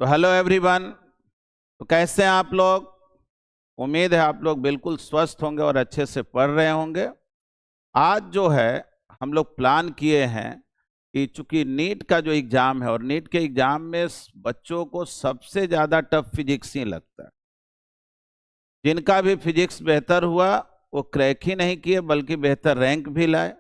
तो hello everyone. तो कैसे हैं आप लोग? उम्मीद है आप लोग बिल्कुल स्वस्थ होंगे और अच्छे से पढ़ रहे होंगे। आज जो है हम लोग प्लान किए हैं कि चूंकि नीट का जो एग्ज़ाम है और नीट के एग्ज़ाम में बच्चों को सबसे ज़्यादा टफ फिजिक्स ही लगता है। जिनका भी फिजिक्स बेहतर हुआ वो क्रैक ही नहीं किए बल्कि बेहतर रैंक भी लाए।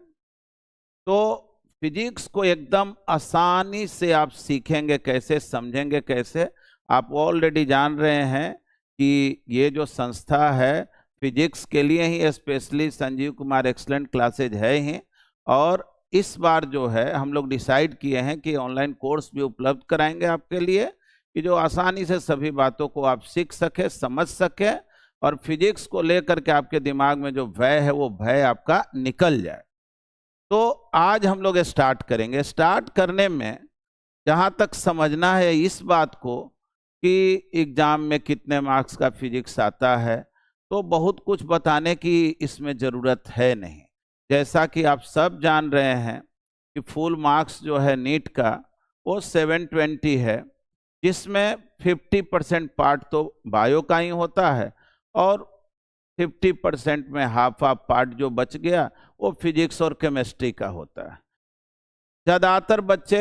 तो फिजिक्स को एकदम आसानी से आप सीखेंगे कैसे, समझेंगे कैसे। आप ऑलरेडी जान रहे हैं कि ये जो संस्था है फिजिक्स के लिए ही specially Sanjeev Kumar excellent classes है ही। और इस बार जो है हम लोग डिसाइड किए हैं कि ऑनलाइन कोर्स भी उपलब्ध कराएंगे आपके लिए, कि जो आसानी से सभी बातों को आप सीख सके, समझ सके और फिजिक्स को लेकर के आपके दिमाग में जो भय है वो भय आपका निकल जाए। तो आज हम लोग स्टार्ट करेंगे। स्टार्ट करने में जहाँ तक समझना है इस बात को कि एग्ज़ाम में कितने मार्क्स का फिजिक्स आता है, तो बहुत कुछ बताने की इसमें ज़रूरत है नहीं। जैसा कि आप सब जान रहे हैं कि फुल मार्क्स जो है नीट का वो 720 है, जिसमें 50% पार्ट तो बायो का ही होता है और 50% में हाफ पार्ट जो बच गया वो फिजिक्स और केमिस्ट्री का होता है। ज़्यादातर बच्चे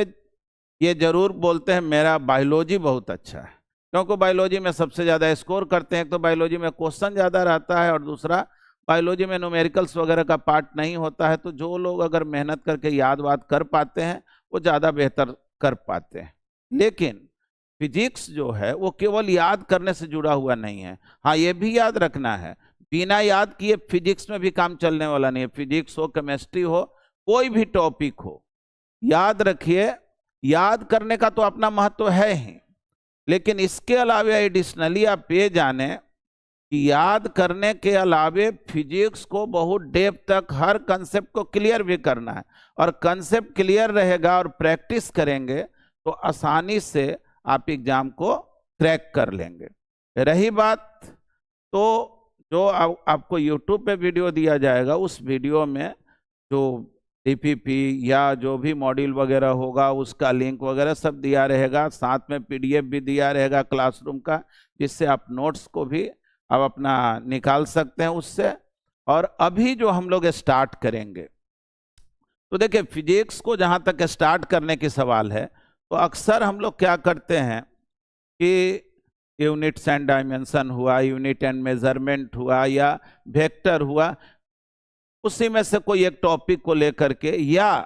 ये जरूर बोलते हैं मेरा बायोलॉजी बहुत अच्छा है, क्योंकि बायोलॉजी में सबसे ज़्यादा स्कोर करते हैं। तो बायोलॉजी में क्वेश्चन ज़्यादा रहता है और दूसरा बायोलॉजी में न्यूमेरिकल्स वगैरह का पार्ट नहीं होता है। तो जो लोग अगर मेहनत करके याद वाद कर पाते हैं वो ज़्यादा बेहतर कर पाते हैं। लेकिन फिजिक्स जो है वो केवल याद करने से जुड़ा हुआ नहीं है। हाँ, ये भी याद रखना है, बिना याद किए फिजिक्स में भी काम चलने वाला नहीं है। फिजिक्स हो, केमिस्ट्री हो, कोई भी टॉपिक हो, याद रखिए याद करने का तो अपना महत्व है ही, लेकिन इसके अलावा एडिशनली आप ये जाने कि याद करने के अलावे फिजिक्स को बहुत डेप्थ तक हर कंसेप्ट को क्लियर भी करना है। और कंसेप्ट क्लियर रहेगा और प्रैक्टिस करेंगे तो आसानी से आप एग्जाम को क्रैक कर लेंगे। रही बात तो जो आपको यूट्यूब पे वीडियो दिया जाएगा, उस वीडियो में जो डीपीपी या जो भी मॉड्यूल वगैरह होगा उसका लिंक वगैरह सब दिया रहेगा। साथ में पीडीएफ भी दिया रहेगा क्लासरूम का, जिससे आप नोट्स को भी आप अपना निकाल सकते हैं उससे। और अभी जो हम लोग स्टार्ट करेंगे, तो देखिए फिजिक्स को जहाँ तक स्टार्ट करने की सवाल है, तो अक्सर हम लोग क्या करते हैं कि यूनिट्स एंड डायमेंशन हुआ, यूनिट एंड मेजरमेंट हुआ या वेक्टर हुआ, उसी में से कोई एक टॉपिक को लेकर के, या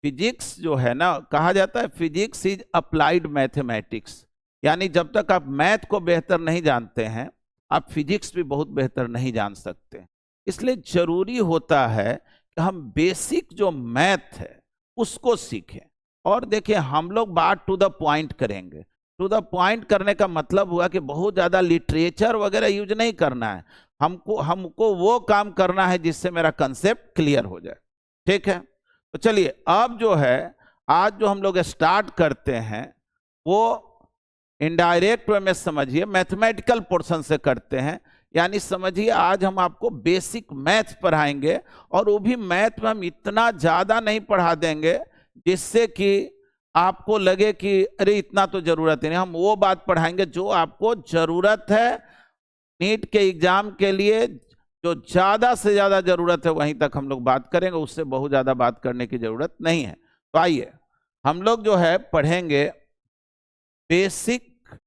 फिजिक्स जो है ना, कहा जाता है फिजिक्स इज अप्लाइड मैथमेटिक्स, यानी जब तक आप मैथ को बेहतर नहीं जानते हैं आप फिजिक्स भी बहुत बेहतर नहीं जान सकते। इसलिए जरूरी होता है कि हम बेसिक जो मैथ है उसको सीखें। और देखिए हम लोग बात टू द पॉइंट करेंगे। टू द पॉइंट करने का मतलब हुआ कि बहुत ज़्यादा लिटरेचर वगैरह यूज नहीं करना है। हमको वो काम करना है जिससे मेरा कंसेप्ट क्लियर हो जाए। ठीक है, तो चलिए अब जो है आज जो हम लोग स्टार्ट करते हैं वो इनडायरेक्ट वे में समझिए मैथमेटिकल पोर्शन से करते हैं। यानी समझिए आज हम आपको बेसिक मैथ पढ़ाएंगे, और वो भी मैथ में हम इतना ज़्यादा नहीं पढ़ा देंगे जिससे कि आपको लगे कि अरे इतना तो जरूरत ही नहीं। हम वो बात पढ़ाएंगे जो आपको जरूरत है नीट के एग्जाम के लिए, जो ज़्यादा से ज़्यादा ज़रूरत है वहीं तक हम लोग बात करेंगे, उससे बहुत ज़्यादा बात करने की ज़रूरत नहीं है। तो आइए हम लोग जो है पढ़ेंगे बेसिक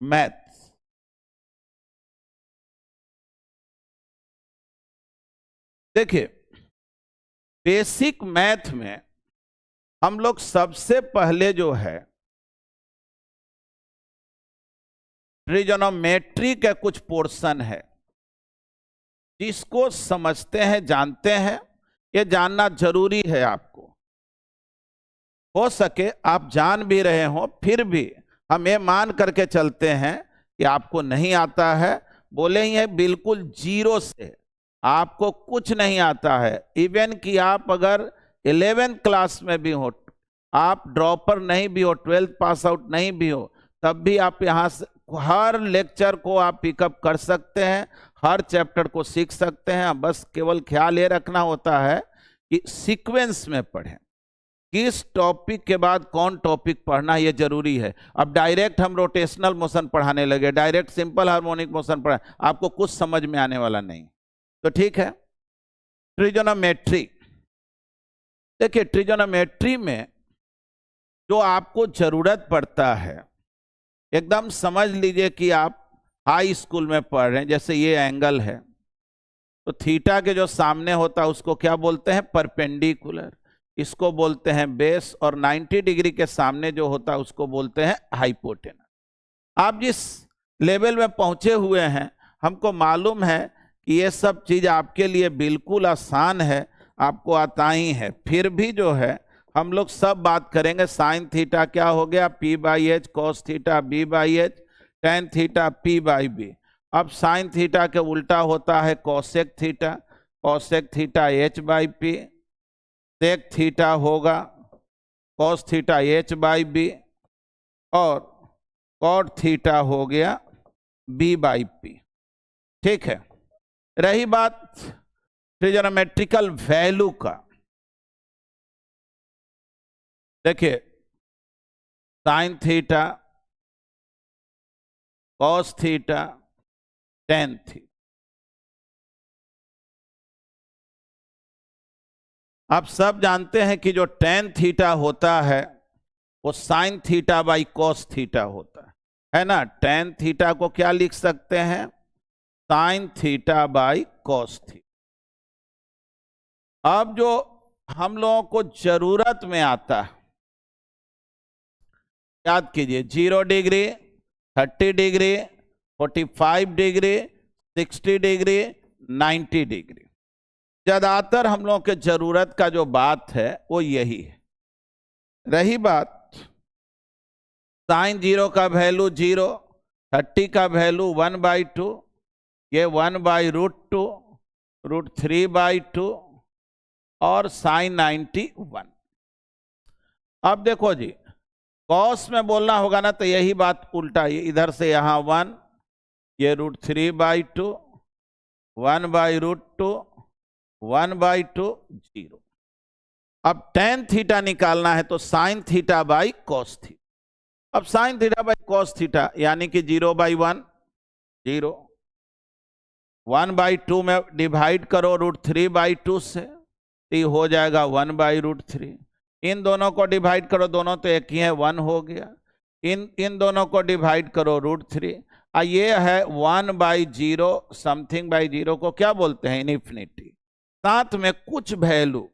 मैथ। देखिए बेसिक मैथ में हम लोग सबसे पहले जो है ट्रिगोनोमेट्री के कुछ पोर्शन है जिसको समझते हैं, जानते हैं। ये जानना जरूरी है आपको। हो सके आप जान भी रहे हो, फिर भी हम ये मान करके चलते हैं कि आपको नहीं आता है। बोले ही है बिल्कुल जीरो से, आपको कुछ नहीं आता है। इवन कि आप अगर 11th क्लास में भी हो, आप ड्रॉपर नहीं भी हो, 12th पास आउट नहीं भी हो, तब भी आप यहाँ से हर लेक्चर को आप पिकअप कर सकते हैं, हर चैप्टर को सीख सकते हैं। बस केवल ख्याल ये रखना होता है कि सीक्वेंस में पढ़ें। किस टॉपिक के बाद कौन टॉपिक पढ़ना ये जरूरी है। अब डायरेक्ट हम रोटेशनल मोशन पढ़ाने लगे, डायरेक्ट सिंपल हार्मोनिक मोशन पढ़ा, आपको कुछ समझ में आने वाला नहीं। तो ठीक है, ट्रिगोनोमेट्री। देखिए ट्रिगोनोमेट्री में जो आपको जरूरत पड़ता है, एकदम समझ लीजिए कि आप हाई स्कूल में पढ़ रहे हैं। जैसे ये एंगल है, तो थीटा के जो सामने होता है उसको क्या बोलते हैं, परपेंडिकुलर, इसको बोलते हैं बेस, और 90 डिग्री के सामने जो होता है उसको बोलते हैं हाइपोटेनस। आप जिस लेवल में पहुंचे हुए हैं, हमको मालूम है कि ये सब चीज आपके लिए बिल्कुल आसान है, आपको आता ही है। फिर भी जो है हम लोग सब बात करेंगे। साइन थीटा क्या हो गया, P by H, cos theta B by H, tan theta P by B. अब साइन थीटा के उल्टा होता है cosec theta, cosec theta H by P, sec theta होगा cos theta H by B, और कॉट थीटा हो गया B by P. ठीक है, रही बात ट्रिगोनोमेट्रिकल वैल्यू का। देखिए sine theta, cos theta, tan theta, आप सब जानते हैं कि जो टेन थीटा होता है वो sign theta by cos theta होता है ना। टेन थीटा को क्या लिख सकते हैं, sign theta by cos theta. अब जो हम लोगों को जरूरत में आता है, याद कीजिए 0 degree, 30 degree, 45 degree, 60 degree, 90 degree. ज्यादातर हम लोगों के जरूरत का जो बात है वो यही है। रही बात साइन 0 का वैल्यू 0, 30 का वैल्यू 1/2, ये 1/√2, √3/2, और साइन 91। अब देखो जी, कॉस में बोलना होगा ना तो यही बात उल्टा, ये इधर से यहां 1, ये √3/2, 1/√2, 1/2, 0। अब टेन थीटा निकालना है तो sine theta by cos theta. अब sine theta by cos theta यानी कि 0/1, 0, 1/2 में डिवाइड करो √3/2 से, तो हो जाएगा 1/√3। इन दोनों को डिवाइड करो, दोनों तो एक ही है, 1 हो गया। इन दोनों को डिवाइड करो √3, ये है 1/0 समथिंग बाई 0 को क्या बोलते हैं, इनफिनिटी। साथ में कुछ वैल्यू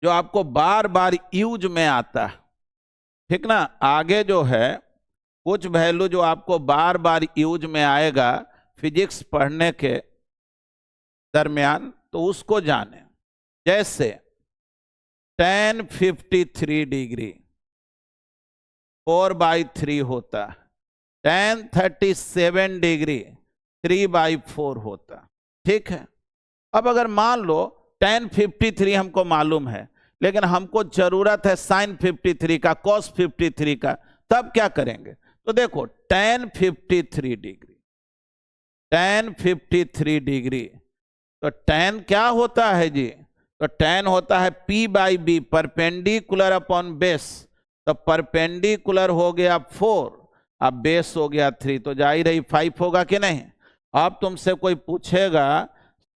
जो आपको बार बार यूज में आता है, ठीक ना। आगे जो है कुछ वैल्यू जो आपको बार बार यूज में आएगा फिजिक्स पढ़ने के दरमियान, तो उसको जाने। जैसे tan 53 डिग्री 4/3 होता, tan 37 डिग्री 3/4 होता। ठीक है, अब अगर मान लो tan 53 हमको मालूम है, लेकिन हमको जरूरत है sin 53 का, cos 53 का, तब क्या करेंगे। तो देखो tan 53 डिग्री, tan 53 डिग्री, तो tan क्या होता है जी, तो tan होता है P/B, परपेंडिकुलर अपॉन बेस। तो परपेंडिकुलर हो गया 4, अब बेस हो गया 3, तो जाहिर है 5 होगा कि नहीं। अब तुमसे कोई पूछेगा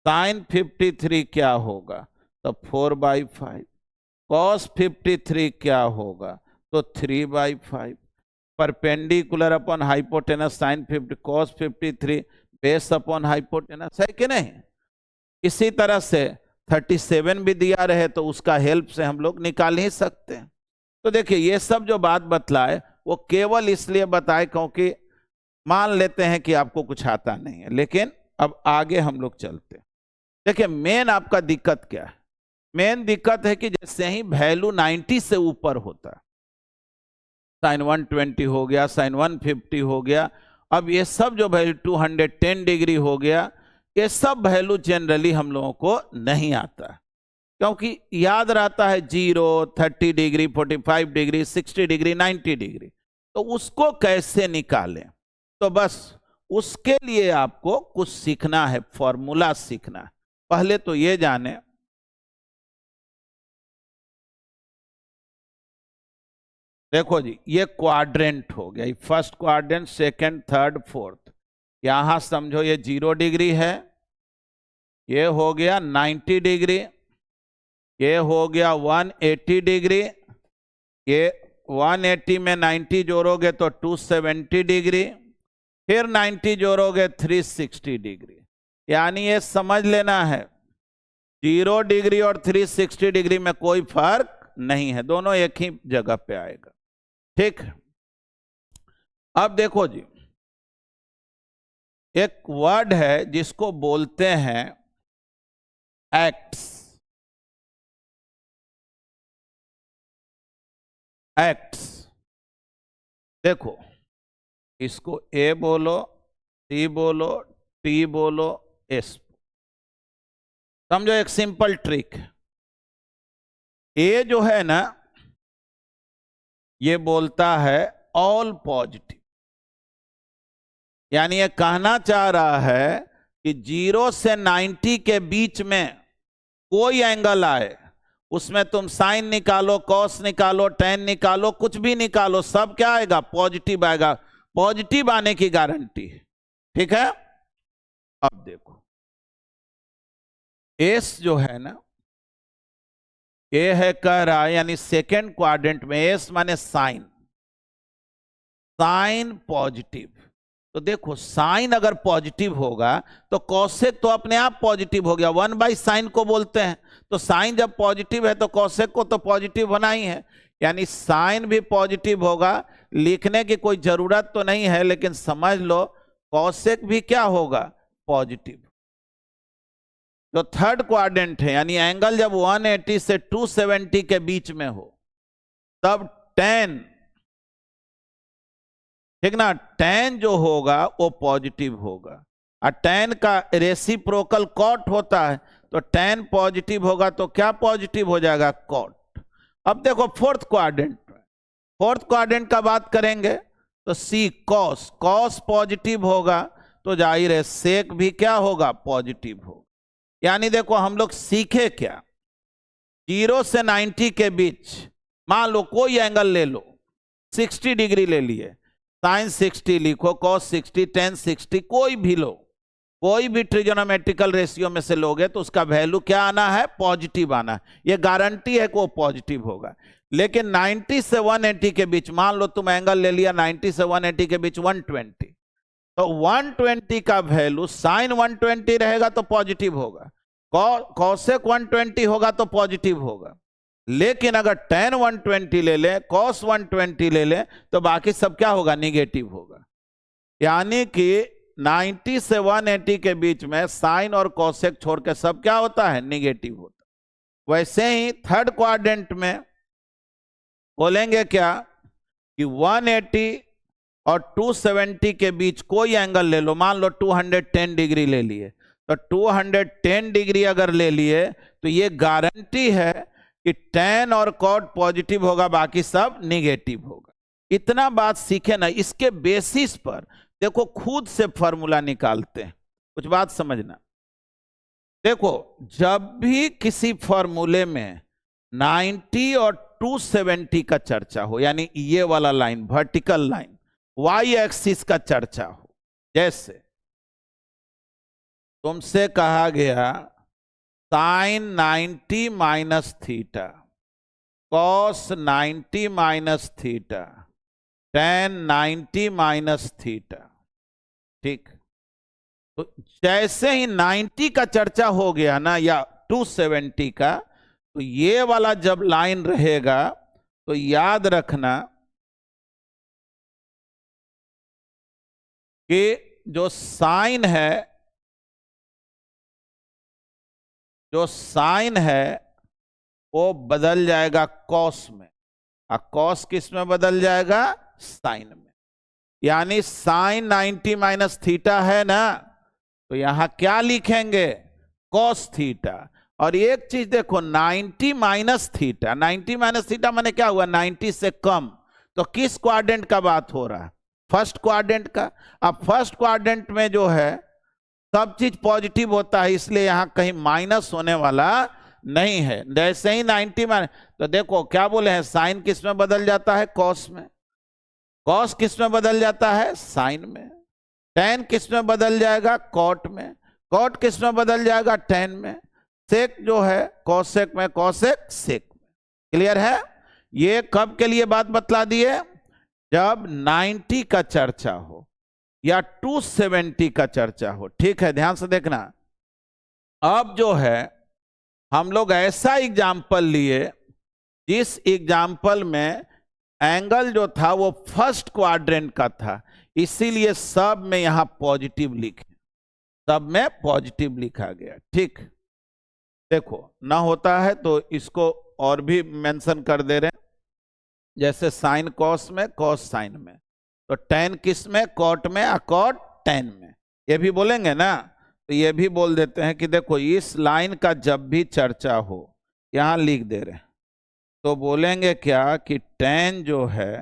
साइन 53 क्या होगा, तो 4/5, कॉस 53 क्या होगा, तो 3/5, perpendicular upon hypotenuse sine 50, cos 53 base upon hypotenuse, है कि नहीं। इसी तरह से 37 भी दिया रहे तो उसका हेल्प से हम लोग निकाल ही सकते हैं। तो देखिए ये सब जो बात बतलाए वो केवल इसलिए बताए क्योंकि मान लेते हैं कि आपको कुछ आता नहीं है। लेकिन अब आगे हम लोग चलते हैं। देखिए मेन आपका दिक्कत क्या है, मेन दिक्कत है कि जैसे ही वैल्यू 90 से ऊपर होता है, साइन 120 हो गया, साइन 150 हो गया, अब ये सब जो वैल्यू 210 डिग्री हो गया, ये सब वैल्यू जनरली हम लोगों को नहीं आता, क्योंकि याद रहता है 0, 30 डिग्री, 45 डिग्री, 60 डिग्री, 90 डिग्री। तो उसको कैसे निकालें, तो बस उसके लिए आपको कुछ सीखना है, फॉर्मूला सीखना है। पहले तो ये जाने देखो जी, ये क्वाड्रेंट हो गया, first quadrant, second, third, fourth. यहां समझो ये 0 डिग्री है, ये हो गया 90 डिग्री, ये हो गया 180 डिग्री, ये 180 में 90 जोड़ोगे तो 270 डिग्री, फिर 90 जोड़ोगे 360 डिग्री। यानी ये समझ लेना है 0 डिग्री और 360 डिग्री में कोई फर्क नहीं है, दोनों एक ही जगह पे आएगा। ठीक, अब देखो जी, एक वर्ड है जिसको बोलते हैं एक्ट्स। एक्ट्स, देखो इसको ए बोलो, सी बोलो, टी बोलो, एस। समझो एक सिंपल ट्रिक, ए जो है ना ये बोलता है ऑल पॉजिटिव, यानी ये कहना चाह रहा है कि 0 से 90 के बीच में कोई एंगल आए, उसमें तुम साइन निकालो, कॉस निकालो, टेन निकालो, कुछ भी निकालो, सब क्या आएगा? पॉजिटिव आएगा। पॉजिटिव आने की गारंटी है। ठीक है, अब देखो एस जो है ना, ए है कह रहा है, यानी सेकेंड क्वाड्रेंट में एस माने साइन, साइन पॉजिटिव। तो देखो साइन अगर पॉजिटिव होगा तो कॉसेक तो अपने आप पॉजिटिव हो गया, 1/sin को बोलते हैं। तो साइन जब पॉजिटिव है तो कॉसेक को तो पॉजिटिव होना ही है, यानी साइन भी पॉजिटिव होगा। लिखने की कोई जरूरत तो नहीं है, लेकिन समझ लो कॉसेक भी क्या होगा? पॉजिटिव। तो थर्ड क्वाड्रेंट है, यानी एंगल जब 180 से 270 के बीच में हो तब tan, ठीक ना, tan जो होगा वो पॉजिटिव होगा। और tan का रेसिप्रोकल कॉट होता है, तो tan पॉजिटिव होगा तो क्या पॉजिटिव हो जाएगा? कॉट। अब देखो फोर्थ क्वाड्रेंट, फोर्थ क्वाड्रेंट का बात करेंगे तो सी कॉस, कॉस पॉजिटिव होगा तो जाहिर है सेक भी क्या होगा? पॉजिटिव होगा। यानी देखो हम लोग सीखे क्या, 0 से 90 के बीच मान लो कोई एंगल ले लो, 60 डिग्री ले लिए, साइन 60 लिखो, कॉस 60, टेन 60, कोई भी लो, कोई भी ट्रिगोनोमेट्रिकल रेशियो में से लोगे तो उसका वैल्यू क्या आना है? पॉजिटिव आना है। ये गारंटी है कि वो पॉजिटिव होगा। लेकिन 90 से 180 के बीच मान लो तुम एंगल ले लिया 90 से 180 के बीच 120, तो 120 का वैल्यू साइन 120 रहेगा तो पॉजिटिव होगा, कॉसेक 120 होगा तो पॉजिटिव होगा। लेकिन अगर tan 120 ले ले, cos 120 ले ले, तो बाकी सब क्या होगा? निगेटिव होगा। यानी कि 90 से 180 के बीच में साइन और कॉसेक छोड़ के सब क्या होता है? निगेटिव होता है। वैसे ही थर्ड क्वाड्रेंट में बोलेंगे क्या कि 180 और 270 के बीच कोई एंगल ले लो, मान लो 210 डिग्री ले लिए, तो 210 डिग्री अगर ले लिए तो ये गारंटी है कि tan और cot पॉजिटिव होगा, बाकी सब निगेटिव होगा। इतना बात सीखे ना, इसके बेसिस पर देखो खुद से फॉर्मूला निकालते हैं, कुछ बात समझना। देखो जब भी किसी फॉर्मूले में 90 और 270 का चर्चा हो, यानी ये वाला line vertical line y axis का चर्चा हो, जैसे तुमसे कहा गया sine 90 minus theta, cos 90 minus theta, tan 90 minus theta. ठीक, तो जैसे ही 90 का चर्चा हो गया ना या 270 का, तो ये वाला जब लाइन रहेगा तो याद रखना कि जो साइन है, जो साइन है वो बदल जाएगा कॉस में, और कॉस किस में बदल जाएगा? साइन में। यानी साइन 90 माइनस थीटा है ना, तो यहां क्या लिखेंगे? Cos theta. और एक चीज देखो 90 माइनस थीटा, 90 माइनस थीटा माने क्या हुआ? 90 से कम। तो किस क्वाड्रेंट का बात हो रहा है? फर्स्ट क्वाड्रेंट का। अब फर्स्ट क्वाड्रेंट में जो है सब चीज पॉजिटिव होता है, इसलिए यहां कहीं माइनस होने वाला नहीं है। जैसे ही 90 माइनस, तो देखो क्या बोले हैं, साइन किस में बदल जाता है, कॉस में। कॉस किस में बदल जाता है, साइन में। टेन किस में बदल जाएगा, कॉट में। कॉट किस में बदल जाएगा, टेन में। सेक जो है कॉसेक में, कॉसेक सेक में। क्लियर है? ये कब के लिए बात बतला दिए, जब 90 का चर्चा हो या 270 का चर्चा हो। ठीक है, ध्यान से देखना। अब जो है हम लोग ऐसा एग्जाम्पल लिए जिस एग्जाम्पल में एंगल जो था वो फर्स्ट क्वाड्रेंट का था, इसीलिए सब में यहां पॉजिटिव लिखे, सब में पॉजिटिव लिखा गया। ठीक, देखो ना होता है तो इसको और भी मेंशन कर दे रहे हैं, जैसे साइन कॉस में, कॉस साइन में। तो टेन किस में, कॉट में, कॉट टेन में। ये भी बोलेंगे ना, तो ये भी बोल देते हैं कि देखो इस लाइन का जब भी चर्चा हो, यहां लिख दे रहे हैं, तो बोलेंगे क्या कि टेन जो है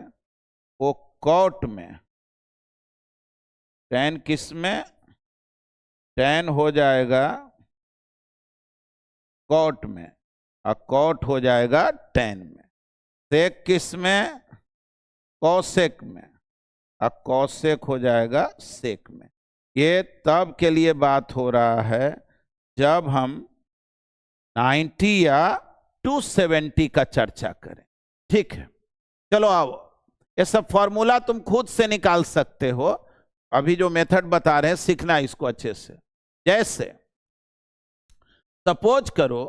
वो कॉट में, टेन किस में, टेन हो जाएगा कॉट में और कॉट हो जाएगा टेन में। सेक किस में, कॉसेक में और कॉसेक हो जाएगा सेक में। ये तब के लिए बात हो रहा है जब हम 90 या 270 का चर्चा करें। ठीक है, चलो आओ, ये सब फॉर्मूला तुम खुद से निकाल सकते हो। अभी जो मेथड बता रहे हैं सीखना इसको अच्छे से। जैसे सपोज करो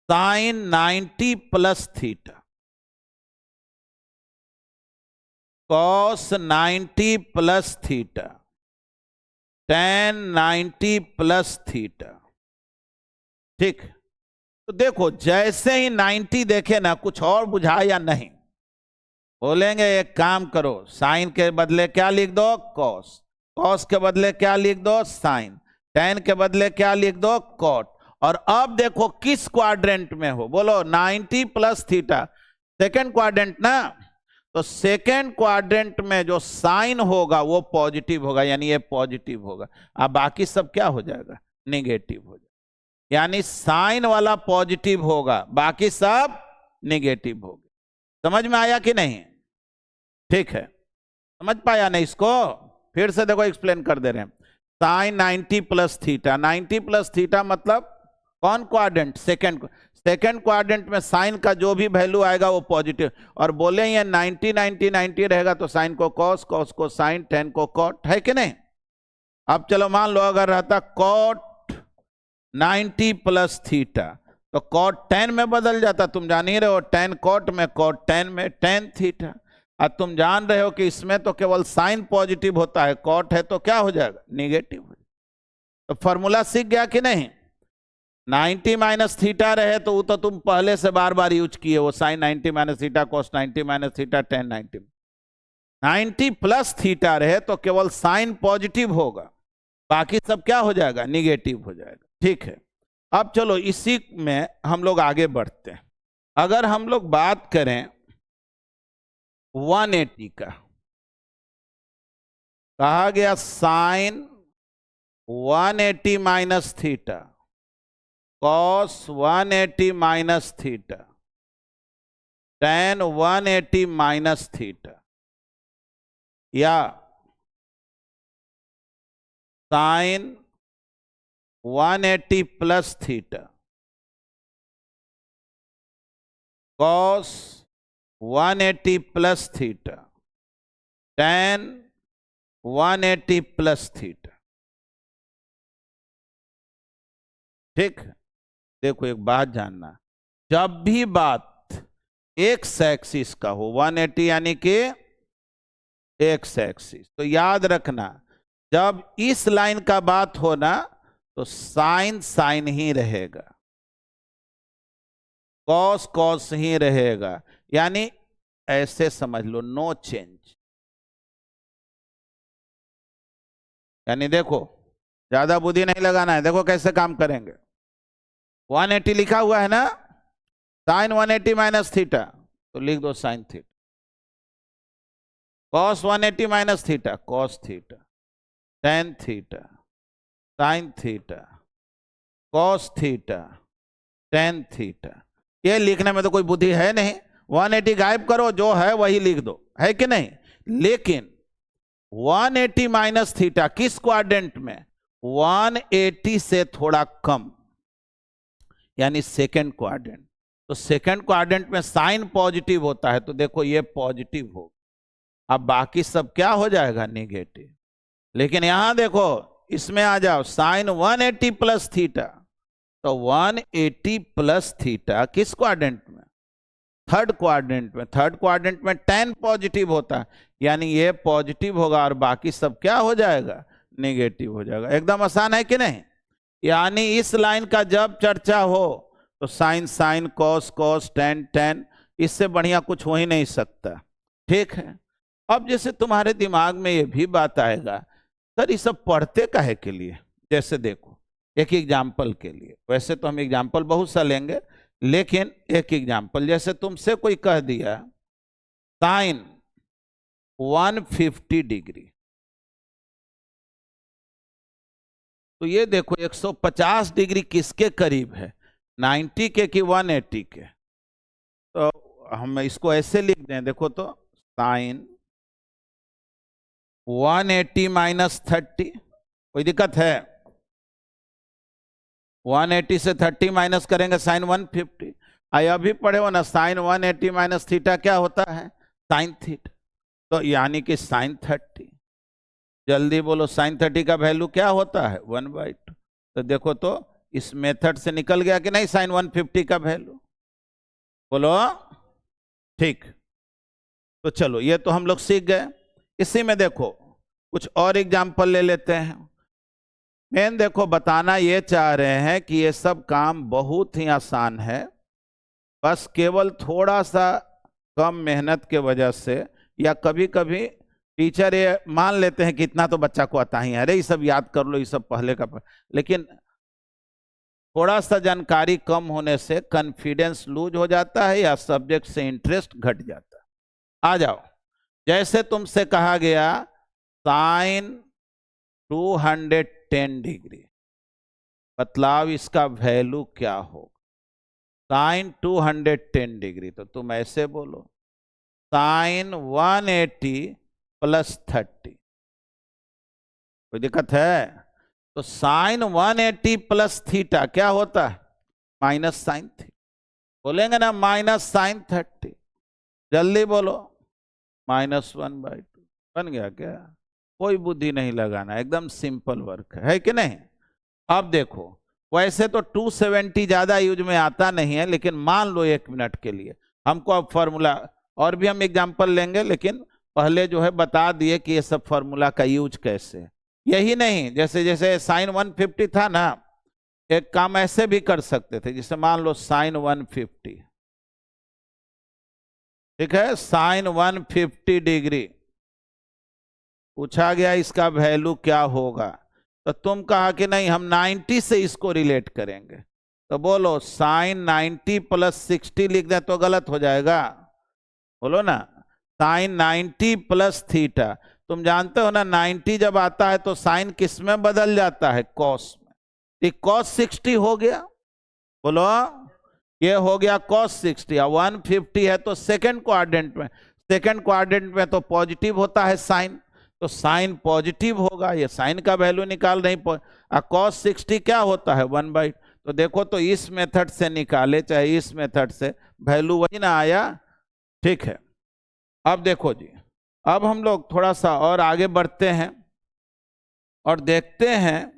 sine 90 plus theta, cos 90 plus theta, tan 90 plus theta. ठीक, तो देखो जैसे ही 90 देखे ना, कुछ और बुझा या नहीं, बोलेंगे एक काम करो, साइन के बदले क्या लिख दो, कॉस। कॉस के बदले क्या लिख दो, साइन। टेन के बदले क्या लिख दो, कॉट। और अब देखो किस क्वाड्रेंट में हो, बोलो 90 प्लस थीटा, सेकेंड क्वाड्रेंट ना, तो सेकेंड क्वाड्रेंट में जो साइन होगा वो पॉजिटिव होगा, यानी ये पॉजिटिव होगा। अब बाकी सब क्या हो जाएगा, निगेटिव हो जाएगा। यानी साइन वाला पॉजिटिव होगा, बाकी सब निगेटिव होगा। समझ में आया कि नहीं? ठीक है, समझ पाया ना इसको? फिर से देखो एक्सप्लेन कर दे रहे हैं। Sine 90 plus theta, 90 plus theta मतलब कौन क्वाड्रेंट, सेकेंड। सेकेंड क्वाड्रेंट में साइन का जो भी वैल्यू आएगा वो पॉजिटिव। और बोले ये 90 90 90 रहेगा, तो साइन को कॉस, कॉस को साइन, टेन को कॉट, है कि नहीं? अब चलो मान लो अगर रहता कॉट 90 प्लस थीटा, तो कॉट टेन में बदल जाता। तुम जान ही रहे हो, टेन कॉट में, कॉट टेन में, टेन थीटा। और तुम जान रहे हो कि इसमें तो केवल साइन पॉजिटिव होता है, कॉट है तो क्या हो जाएगा, निगेटिव हो जाएगा। तो फॉर्मूला सीख गया कि नहीं? 90 माइनस थीटा रहे तो वो तो तुम पहले से बार बार यूज किए, वो sine 90 minus theta, cos 90 minus theta, tan 90। 90 plus theta रहे तो केवल साइन पॉजिटिव होगा, बाकी सब क्या हो जाएगा, निगेटिव हो जाएगा। ठीक है, अब चलो इसी में हम लोग आगे बढ़ते हैं। अगर हम लोग बात करें 180 का, कहा गया sine 180 minus theta, cos 180 minus theta, tan 180 minus theta, या sine 180 plus theta, cos 180 plus theta, tan 180 plus theta. ठीक, देखो एक बात जानना, जब भी बात एक्स एक्सिस का हो, 180 यानी कि एक्स एक्सिस, तो याद रखना जब इस लाइन का बात हो ना, तो साइन साइन ही रहेगा, कॉस कॉस ही रहेगा। यानी ऐसे समझ लो, नो चेंज। यानी देखो ज्यादा बुद्धि नहीं लगाना है, देखो कैसे काम करेंगे। 180 लिखा हुआ है ना, साइन 180 माइनस थीटा, तो लिख दो sine theta. Cos 180 minus theta, cos theta. Tan theta, sine theta, cos theta, tan theta. ये लिखने में तो कोई बुद्धि है नहीं, 180 गायब करो, जो है वही लिख दो, है कि नहीं। लेकिन 180 माइनस थीटा किस क्वाड्रेंट में, 180 से थोड़ा कम, यानी सेकेंड क्वाड्रेंट। तो सेकेंड क्वाड्रेंट में साइन पॉजिटिव होता है, तो देखो ये पॉजिटिव हो, अब बाकी सब क्या हो जाएगा, नेगेटिव। लेकिन यहां देखो, इसमें आ जाओ, साइन 180 प्लस थीटा, तो 180 प्लस थीटा किस क्वाड्रेंट में, थर्ड क्वाड्रेंट में। थर्ड क्वाड्रेंट में tan पॉजिटिव होता है, यानी ये पॉजिटिव होगा और बाकी सब क्या हो जाएगा, नेगेटिव हो जाएगा। एकदम आसान है कि नहीं। यानी इस लाइन का जब चर्चा हो तो sine sine, cos cos, tan tan, इससे बढ़िया कुछ हो ही नहीं सकता। ठीक है। अब जैसे तुम्हारे दिमाग में ये भी बात आएगा, सर ये सब पढ़ते काहे के लिए। जैसे देखो एक एग्जाम्पल के लिए, वैसे तो हम एग्जाम्पल बहुत सा लेंगे, लेकिन एक एग्जाम्पल, जैसे तुमसे कोई कह दिया साइन 150 डिग्री, तो ये देखो 150 डिग्री किसके करीब है, 90 के कि 180 के। तो हम इसको ऐसे लिख दें, देखो तो साइन 180 माइनस 30, कोई दिक्कत है, 180 से 30 माइनस करेंगे साइन 150। आई अभी पढ़े हो ना, साइन 180 माइनस थीटा क्या होता है, साइन थीटा, तो यानी कि साइन 30। जल्दी बोलो, साइन 30 का वैल्यू क्या होता है, 1/2। तो देखो तो इस मेथड से निकल गया कि नहीं साइन 150 का वैल्यू, बोलो ठीक। तो चलो ये तो हम लोग सीख गए। इसी में देखो कुछ और एग्जाम्पल ले लेते हैं। मेन देखो बताना ये चाह रहे हैं कि ये सब काम बहुत ही आसान है, बस केवल थोड़ा सा कम मेहनत के वजह से, या कभी कभी टीचर ये मान लेते हैं कि इतना तो बच्चा को आता ही है, अरे ये सब याद कर लो, ये सब पहले का लेकिन थोड़ा सा जानकारी कम होने से कॉन्फिडेंस लूज हो जाता है या सब्जेक्ट से इंटरेस्ट घट जाता है। आ जाओ, जैसे तुमसे कहा गया साइन 210 डिग्री, बतलाव इसका वैल्यू क्या हो, साइन 210 डिग्री, तो तुम ऐसे बोलो साइन 180 प्लस 30, कोई दिक्कत है। तो साइन 180 प्लस थीटा क्या होता है, माइनस साइन थीटा, बोलेंगे ना माइनस साइन 30, जल्दी बोलो, -1/2, बन गया क्या। कोई बुद्धि नहीं लगाना, एकदम सिंपल वर्क है कि नहीं। अब देखो वैसे तो 270 ज्यादा यूज में आता नहीं है, लेकिन मान लो 1 मिनट के लिए हमको अब फॉर्मूला, और भी हम एग्जाम्पल लेंगे, लेकिन पहले जो है बता दिए कि ये सब फॉर्मूला का यूज कैसे। यही नहीं, जैसे जैसे साइन 150 था ना, एक काम ऐसे भी कर सकते थे, जैसे मान लो साइन 150, ठीक है, साइन 150 डिग्री पूछा गया, इसका वैल्यू क्या होगा, तो तुम कहा कि नहीं हम 90 से इसको रिलेट करेंगे, तो बोलो साइन 90 प्लस 60 लिख दें तो गलत हो जाएगा, बोलो ना साइन 90 प्लस थीटा। तुम जानते हो ना 90 जब आता है तो साइन किस में बदल जाता है, कॉस में, ये कॉस 60 हो गया, बोलो ये हो गया कॉस 60। 150 है तो सेकंड क्वाड्रेंट में, सेकंड क्वाड्रेंट में तो पॉजिटिव होता है साइन, तो साइन पॉजिटिव होगा, ये साइन का वैल्यू निकाल नहीं, कॉस 60 क्या होता है 1/2। तो देखो तो इस मेथड से निकाले चाहे इस मेथड से, वैल्यू वही ना आया, ठीक है। अब देखो जी, अब हम लोग थोड़ा सा और आगे बढ़ते हैं और देखते हैं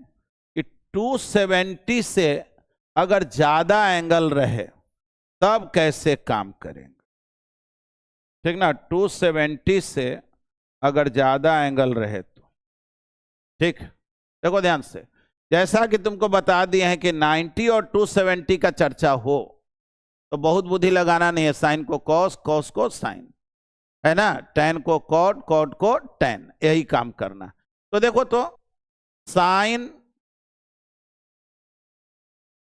कि 270 से अगर ज्यादा एंगल रहे तब कैसे काम करेंगे, ठीक ना। 270 से अगर ज्यादा एंगल रहे तो, ठीक, देखो ध्यान से, जैसा कि तुमको बता दिए हैं कि 90 और 270 का चर्चा हो तो बहुत बुद्धि लगाना नहीं है, साइन को कॉस, कॉस को साइन, है ना, tan को कॉट, कॉट को tan, यही काम करना। तो देखो तो sine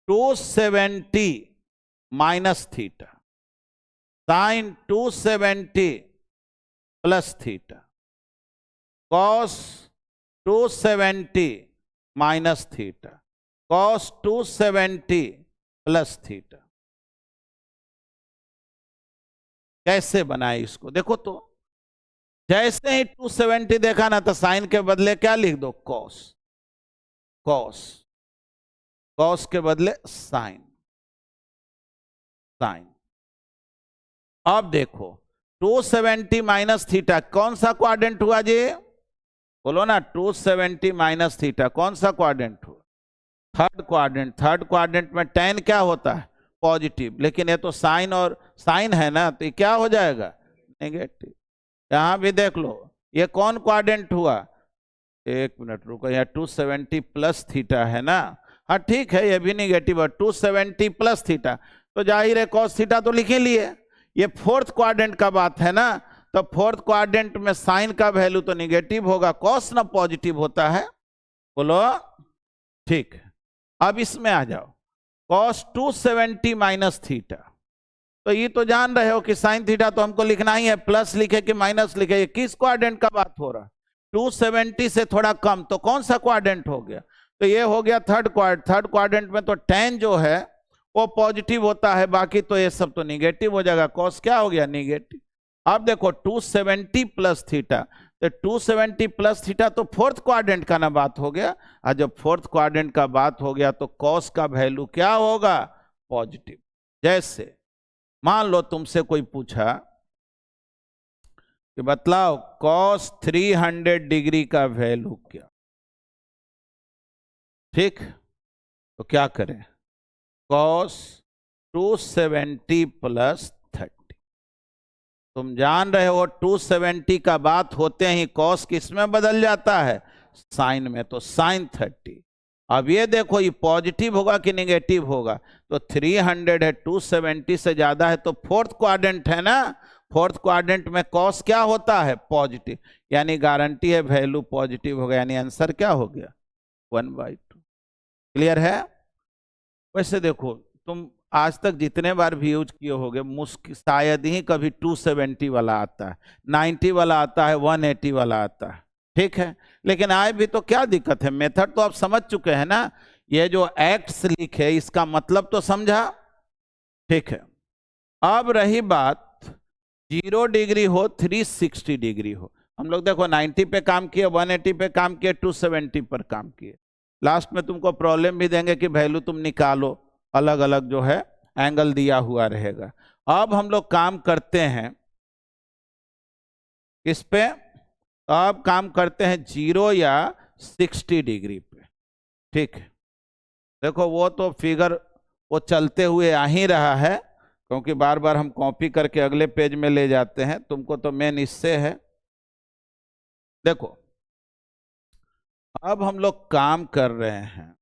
270 minus theta, sine 270 plus theta, cos 270 minus theta, cos 270 plus theta. कैसे बनाए इसको, देखो तो जैसे ही 270 देखा ना तो साइन के बदले क्या लिख दो, कॉस। कॉस, कॉस के बदले साइन, साइन। अब देखो 270 माइनस थीटा कौन सा क्वाड्रेंट हुआ जी, बोलो ना। 270 माइनस थीटा कौन सा क्वाड्रेंट हुआ, थर्ड क्वाड्रेंट। थर्ड क्वाड्रेंट में tan क्या होता है, पॉजिटिव, लेकिन ये तो साइन और साइन है ना, तो ये क्या हो जाएगा, नेगेटिव। यहां भी देख लो ये कौन क्वाड्रेंट हुआ, एक मिनट रुको, यहाँ 270 प्लस थीटा है ना, हाँ ठीक है, ये भी निगेटिव है। 270 प्लस थीटा तो जाहिर है कॉस थीटा तो लिख ही लिए। ये फोर्थ क्वाड्रेंट का बात है ना, तो फोर्थ क्वाड्रेंट में साइन का वैल्यू तो निगेटिव होगा, कॉस ना पॉजिटिव होता है, बोलो ठीक है। अब इसमें आ जाओ, कॉस 270 माइनस थीटा, तो ये तो जान रहे हो कि साइन थीटा तो हमको लिखना ही है, प्लस लिखे कि माइनस लिखे। ये किस क्वाड्रेंट का बात हो रहा, 270 से थोड़ा कम, तो कौन सा क्वाड्रेंट हो गया, तो ये हो गया थर्ड क्वाड्रेंट। थर्ड क्वाड्रेंट में तो tan जो है वो पॉजिटिव होता है, बाकी तो ये सब तो निगेटिव हो जाएगा, कॉस क्या हो गया, निगेटिव। अब देखो 270 प्लस थीटा, तो 270 प्लस थीटा तो फोर्थ क्वाड्रेंट का ना बात हो गया, और जब फोर्थ क्वाड्रेंट का बात हो गया तो कॉस का वैल्यू क्या होगा, पॉजिटिव। जैसे मान लो तुमसे कोई पूछा कि बतलाओ कॉस 300 डिग्री का वैल्यू क्या, ठीक, तो क्या करें, कॉस 270 प्लस 30। तुम जान रहे हो 270 का बात होते ही कॉस किस में बदल जाता है, साइन में, तो साइन 30। अब ये देखो ये पॉजिटिव होगा कि नेगेटिव होगा, तो 300 है, 270 से ज्यादा है, तो फोर्थ क्वाड्रेंट है ना, फोर्थ क्वाड्रेंट में कॉस क्या होता है, पॉजिटिव, यानी गारंटी है वैल्यू पॉजिटिव होगा, यानी आंसर क्या हो गया, 1/2। क्लियर है। वैसे देखो तुम आज तक जितने बार भी यूज किए होगे, मुश्किल शायद ही कभी 270 वाला आता है, 90 वाला आता है, 180 वाला आता है, ठीक है। लेकिन आए भी तो क्या दिक्कत है, मेथड तो आप समझ चुके हैं ना, ये जो एक्ट्स लिखे इसका मतलब तो समझा, ठीक है। अब रही बात 0 डिग्री हो 360 डिग्री हो, हम लोग देखो 90 पे काम किए, 180 पे काम किए, 270 पर काम किए। लास्ट में तुमको प्रॉब्लम भी देंगे कि वैल्यू तुम निकालो, अलग अलग जो है एंगल दिया हुआ रहेगा। अब हम लोग काम करते हैं इस पे, अब काम करते हैं 0 या 60 डिग्री पे, ठीक है। देखो वो तो फिगर वो चलते हुए आ ही रहा है, क्योंकि बार बार हम कॉपी करके अगले पेज में ले जाते हैं, तुमको तो मेन इससे है। देखो अब हम लोग काम कर रहे हैं,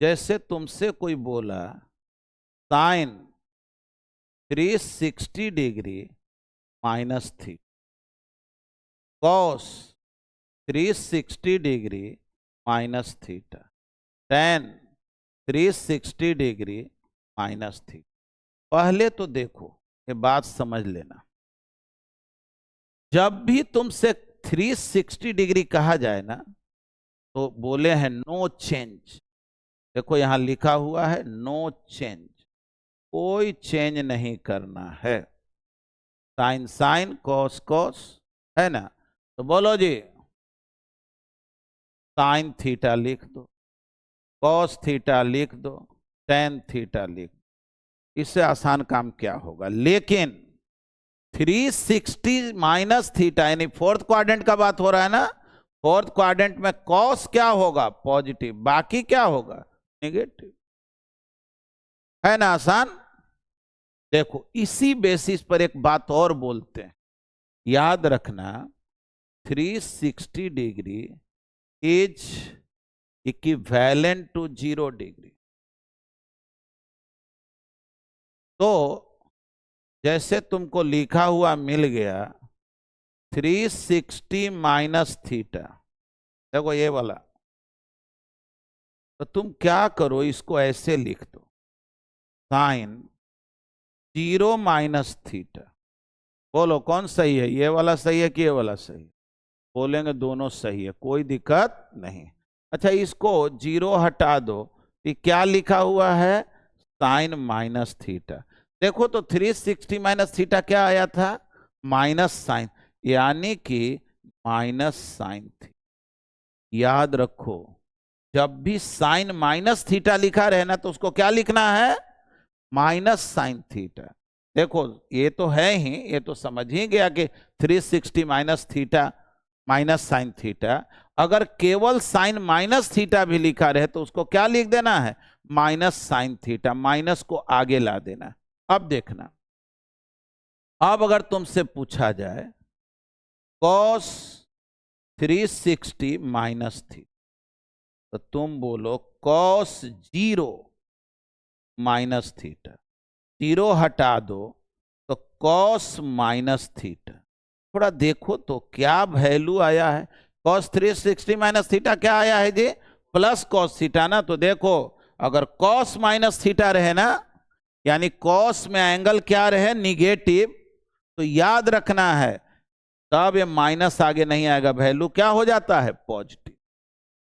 जैसे तुमसे कोई बोला sine 360 degree minus theta, cos 360 degree minus theta, tan 360 degree minus theta. पहले तो देखो ये बात समझ लेना, जब भी तुमसे 360 डिग्री कहा जाए ना, तो बोले हैं नो चेंज। देखो यहां लिखा हुआ है नो चेंज, कोई चेंज नहीं करना है, साइन साइन कॉस कॉस, है ना। तो बोलो जी साइन थीटा लिख दो, कॉस थीटा लिख दो, tan थीटा लिख दो, इससे आसान काम क्या होगा। लेकिन 360 माइनस थीटा यानी फोर्थ क्वाड्रेंट का बात हो रहा है ना, फोर्थ क्वाड्रेंट में कॉस क्या होगा, पॉजिटिव, बाकी क्या होगा, नेगेटिव, है ना आसान। देखो इसी बेसिस पर एक बात और बोलते हैं, याद रखना 360 degree is equivalent to 0 degree. तो जैसे तुमको लिखा हुआ मिल गया 360 माइनस थीटा, देखो ये वाला, तो तुम क्या करो इसको ऐसे लिख दो, साइन 0 माइनस थीटा। बोलो कौन सही है, ये वाला सही है कि ये वाला सही है, बोलेंगे दोनों सही है, कोई दिक्कत नहीं। अच्छा इसको 0 हटा दो, ये क्या लिखा हुआ है, साइन माइनस थीटा। देखो तो 360 माइनस थीटा क्या आया था, माइनस साइन, यानी कि माइनस साइन थीटा। याद रखो जब भी साइन माइनस थीटा लिखा रहे ना तो उसको क्या लिखना है, माइनस साइन थीटा। देखो ये तो है ही, ये तो समझ ही गया कि 360 minus theta minus sine theta. अगर केवल साइन माइनस थीटा भी लिखा रहे तो उसको क्या लिख देना है, माइनस साइन थीटा, माइनस को आगे ला देना। अब देखना, अब अगर तुमसे पूछा जाए cos 360 माइनस थीटा, तो तुम बोलो cos 0 माइनस थीटा, 0 हटा दो तो cos माइनस थीटा। थोड़ा देखो तो क्या वैल्यू आया है, cos 360 माइनस थीटा क्या आया है जी, प्लस cos थीटा ना। तो देखो अगर cos माइनस थीटा रहे ना, यानी cos में एंगल क्या रहे, निगेटिव, तो याद रखना है तब ये माइनस आगे नहीं आएगा, वैल्यू क्या हो जाता है, पॉजिटिव।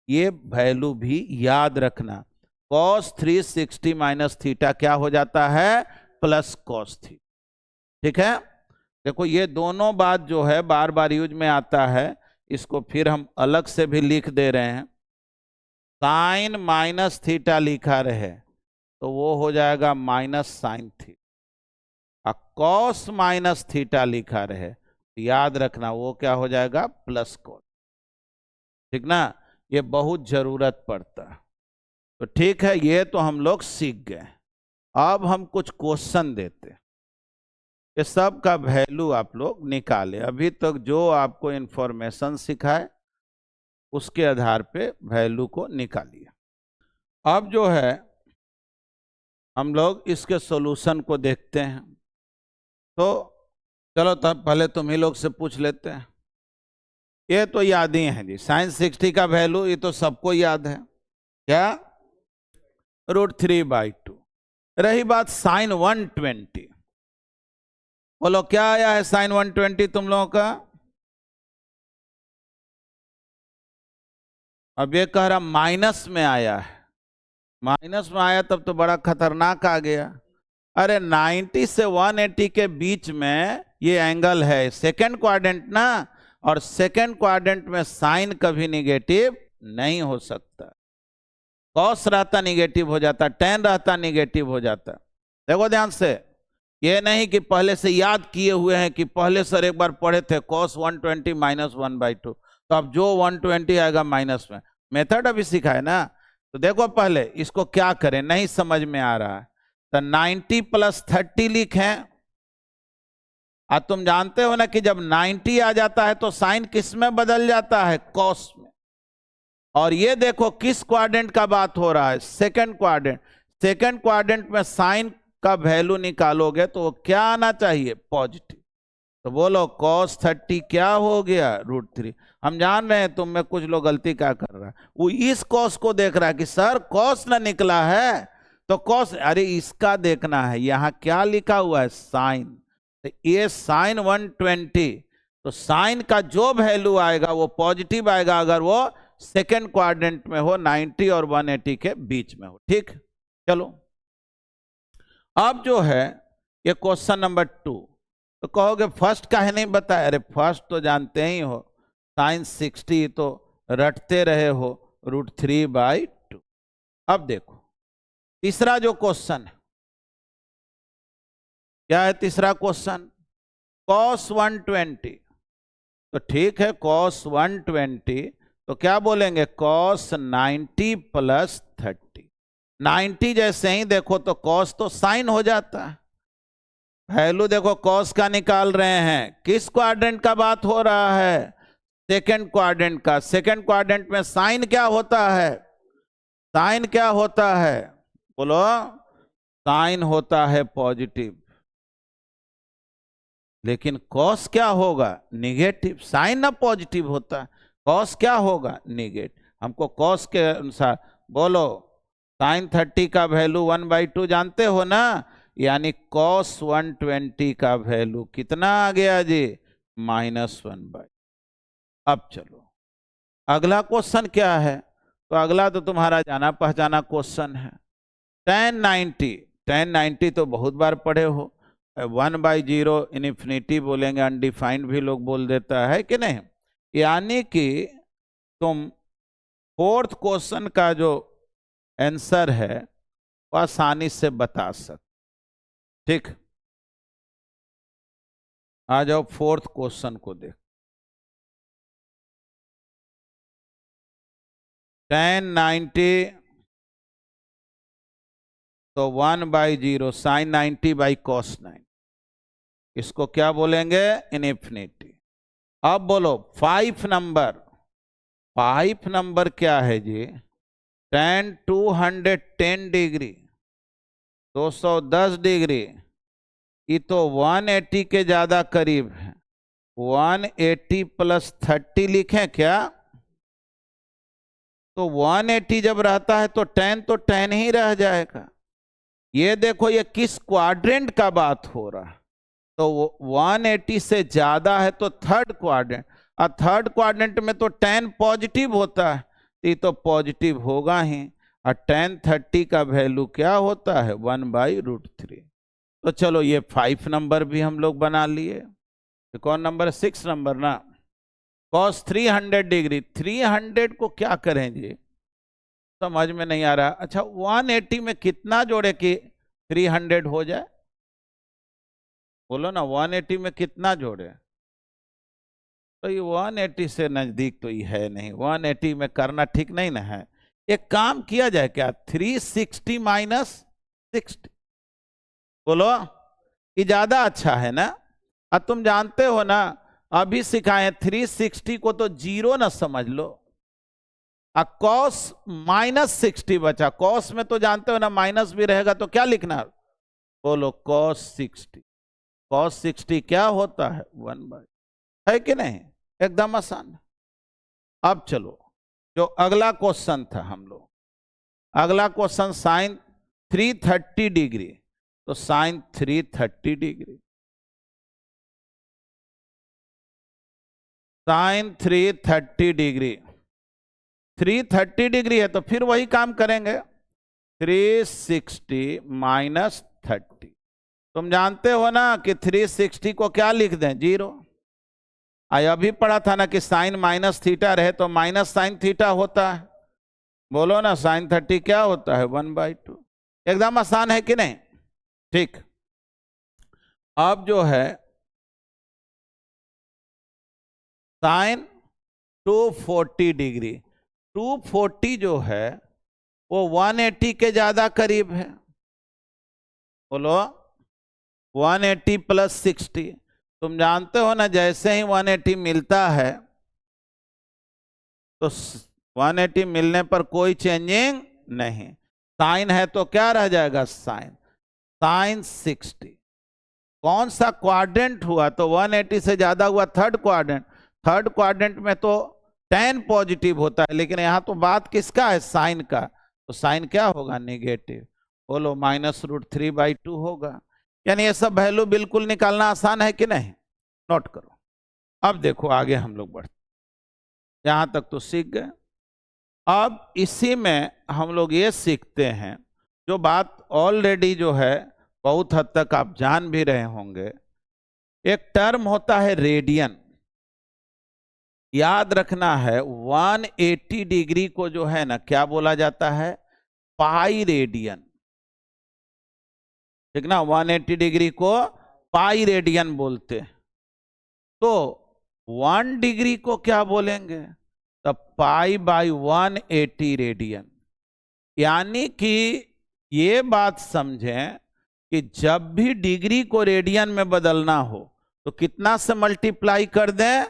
ये वैल्यू भी याद रखना, cos 360 माइनस थीटा क्या हो जाता है, प्लस cos थीटा। ठीक है, देखो ये दोनों बात जो है बार बार यूज में आता है, इसको फिर हम अलग से भी लिख दे रहे हैं। साइन माइनस थीटा लिखा रहे तो वो हो जाएगा minus sine theta, cos minus theta लिखा रहे याद रखना वो क्या हो जाएगा, प्लस कॉस। ठीक ना, ये बहुत जरूरत पड़ता है। तो ठीक है, ये तो हम लोग सीख गए। अब हम कुछ क्वेश्चन देते हैं, ये सब का वैल्यू आप लोग निकाले। अभी तक जो आपको इंफॉर्मेशन सिखाए उसके आधार पे वैल्यू को निकालिए। अब जो है हम लोग इसके सॉल्यूशन को देखते हैं। तो चलो तब पहले तुम ही लोग से पूछ लेते हैं। ये तो याद ही है जी, साइन 60 का वैल्यू ये तो सबको याद है, क्या, √3/2। रही बात साइन 120, बोलो क्या आया है साइन 120 तुम लोगों का। अब ये कह रहा माइनस में आया है, माइनस में आया तब तो बड़ा खतरनाक आ गया। अरे 90 से 180 के बीच में ये एंगल है, सेकंड क्वाड्रेंट ना, और सेकंड क्वाड्रेंट में साइन कभी निगेटिव नहीं हो सकता। कॉस रहता निगेटिव हो जाता, टेन रहता निगेटिव हो जाता। देखो ध्यान से, ये नहीं कि पहले से याद किए हुए हैं कि पहले सर एक बार पढ़े थे cos 120 माइनस 1/2, तो अब जो 120 आएगा माइनस में, मेथड अभी सीखा है ना। तो देखो पहले इसको क्या करें, नहीं समझ में आ रहा है तो 90 + 30 लिखें। अब तुम जानते हो ना कि जब 90 आ जाता है तो साइन किस में बदल जाता है, कॉस में। और ये देखो किस क्वाड्रेंट का बात हो रहा है, सेकंड क्वाड्रेंट। सेकंड क्वाड्रेंट में साइन का वैल्यू निकालोगे तो वो क्या आना चाहिए, पॉजिटिव। तो बोलो cos 30 क्या हो गया, √3। हम जान रहे हैं तुम में कुछ लोग गलती क्या कर रहा है, वो इस cos को देख रहा है कि सर cos ना निकला है तो cos, अरे इसका देखना है यहां क्या लिखा हुआ है, साइन। तो ये साइन 120, तो साइन का जो वैल्यू आएगा वो पॉजिटिव आएगा अगर वो सेकेंड क्वाड्रेंट में हो, 90 और 180 के बीच में हो। ठीक, चलो अब जो है ये क्वेश्चन नंबर 2। तो कहोगे फर्स्ट काहे नहीं बताया, अरे फर्स्ट तो जानते ही हो, साइन 60 तो रटते रहे हो, √3/2। अब देखो तीसरा जो क्वेश्चन है, क्या है तीसरा क्वेश्चन, cos 120। तो ठीक है cos 120, तो क्या बोलेंगे cos 90 + 30। 90 जैसे ही देखो तो cos तो साइन हो जाता है, वैल्यू देखो cos का निकाल रहे हैं, किस क्वाड्रेंट का बात हो रहा है, सेकंड क्वाड्रेंट का। सेकंड क्वाड्रेंट में साइन क्या होता है, साइन क्या होता है, बोलो, साइन होता है पॉजिटिव, लेकिन cos क्या होगा, निगेटिव। साइन ना पॉजिटिव होता है, cos क्या होगा, निगेटिव। हमको cos के अनुसार बोलो, साइन 30 का वैल्यू 1/2 जानते हो ना, यानी cos 120 का वैल्यू कितना आ गया जी, -1/2। अब चलो अगला क्वेश्चन क्या है, तो अगला तो तुम्हारा जाना पहचाना क्वेश्चन है, tan 90 1090 तो बहुत बार पढ़े हो। 1/0 इनफिनिटी बोलेंगे, अनडिफाइंड भी लोग बोल देता है कि नहीं। यानी कि तुम फोर्थ क्वेश्चन का जो आंसर है वो आसानी से बता सकते। ठीक, आ जाओ फोर्थ क्वेश्चन को देख। 1090 तो 1/0 sin 90/cos 90, इसको क्या बोलेंगे, इनफिनिटी। अब बोलो 5 नंबर, 5 नंबर क्या है जी, tan 210 डिग्री 210 डिग्री, ये तो 180 के ज्यादा करीब है। 180 + 30 लिखें क्या, तो 180 जब रहता है तो tan ही रह जाएगा। ये देखो ये किस क्वाड्रेंट का बात हो रहा है, तो 180 से ज्यादा है तो थर्ड क्वाड्रेंट, और थर्ड क्वाड्रेंट में तो tan पॉजिटिव होता है, ये तो पॉजिटिव होगा ही। और tan 30 का वैल्यू क्या होता है, 1/√3। तो चलो ये 5 नंबर भी हम लोग बना लिए। तो कौन नंबर, 6 नंबर ना, cos 300 डिग्री। 300 को क्या करें जी, समझ में नहीं आ रहा। अच्छा 180 में कितना जोड़े कि 300 हो जाए, बोलो ना 180 में कितना जोड़े। तो ये 180 से नजदीक तो ये है नहीं, 180 में करना ठीक नहीं ना है। एक काम किया जाए क्या, 360 - 60, बोलो ये ज्यादा अच्छा है ना। अब तुम जानते हो ना, अभी सिखाए 360 को तो 0 ना समझ लो, cos -60 बचा। cos में तो जानते हो ना माइनस भी रहेगा, तो क्या लिखना, बोलो cos 60। cos 60 क्या होता है, 1/, है कि नहीं, एकदम आसान। अब चलो जो अगला क्वेश्चन था हम लोग, अगला क्वेश्चन sin 330 डिग्री, तो sin 330 degree, sin 330 degree, 330 degree है तो फिर वही काम करेंगे, 360 - 30। तुम जानते हो ना कि 360 को क्या लिख दें, 0। अभी पढ़ा था ना कि साइन -θ रहे तो -sin θ होता है, बोलो ना sin 30 क्या होता है, 1/2। एकदम आसान है कि नहीं। ठीक, अब जो है sin 240 डिग्री, 240 जो है वो 180 के ज्यादा करीब है, बोलो 180 + 60। तुम जानते हो ना जैसे ही 180 मिलता है तो 180 मिलने पर कोई चेंजिंग नहीं, साइन है तो क्या रह जाएगा, sin 60। कौन सा क्वाड्रेंट हुआ, तो 180 से ज्यादा हुआ थर्ड क्वाड्रेंट। थर्ड क्वाड्रेंट में तो tan पॉजिटिव होता है, लेकिन यहां तो बात किसका है, साइन का, तो साइन क्या होगा, नेगेटिव। बोलो -√3/2 होगा। यानी ये सब वैल्यू बिल्कुल निकालना आसान है कि नहीं, नोट करो। अब देखो आगे हम लोग बढ़ते, यहां तक तो सीख गए। अब इसी में हम लोग ये सीखते हैं, जो बात ऑलरेडी जो है बहुत हद तक आप जान भी रहे होंगे, एक टर्म होता है रेडियन। याद रखना है 180 डिग्री को जो है ना क्या बोला जाता है, पाई रेडियन। ठीक ना, 180 डिग्री को पाई रेडियन बोलते हैं। तो 1 डिग्री को क्या बोलेंगे, तो π/180 रेडियन। यानी कि ये बात समझें कि जब भी डिग्री को रेडियन में बदलना हो तो कितना से मल्टीप्लाई कर दें,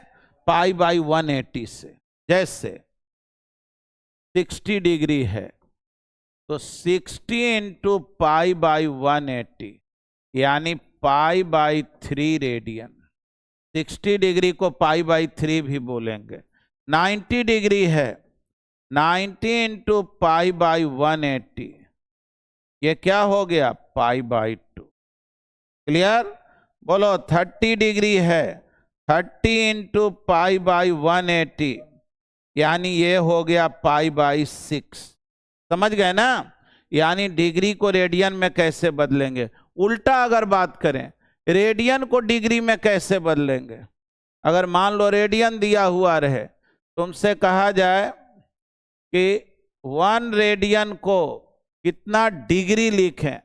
π/180 से। जैसे 60 डिग्री है तो 60 × π/180 यानी π/3 रेडियन। 60 डिग्री को π/3 भी बोलेंगे। 90 डिग्री है, 90 × π/180 ये क्या हो गया, π/2। क्लियर, बोलो 30 डिग्री है, 30 × π/180 यानी ये हो गया π/6। समझ गए ना, यानी डिग्री को रेडियन में कैसे बदलेंगे। उल्टा अगर बात करें, रेडियन को डिग्री में कैसे बदलेंगे। अगर मान लो रेडियन दिया हुआ रहे, तुमसे कहा जाए कि 1 रेडियन को कितना डिग्री लिखें,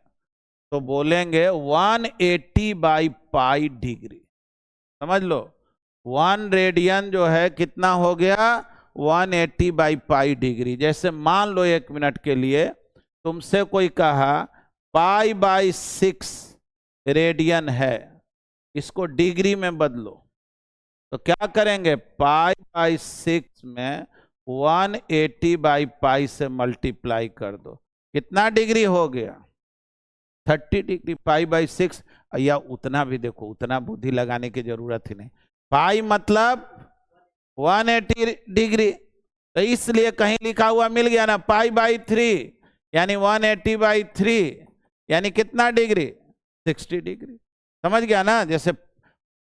तो बोलेंगे 180/π डिग्री। समझ लो, 1 रेडियन जो है कितना हो गया, 180/π डिग्री। जैसे मान लो 1 मिनट के लिए तुमसे कोई कहा π/6 रेडियन है, इसको डिग्री में बदलो, तो क्या करेंगे, π/6 में 180/π से मल्टीप्लाई कर दो, कितना डिग्री हो गया, 30 डिग्री। π/6 या उतना भी देखो, उतना बुद्धि लगाने की जरूरत ही नहीं। पाई मतलब 180 डिग्री, तो इसलिए कहीं लिखा हुआ मिल गया ना, π/3 यानी 180/3 यानी कितना डिग्री, 60 डिग्री। समझ गया ना। जैसे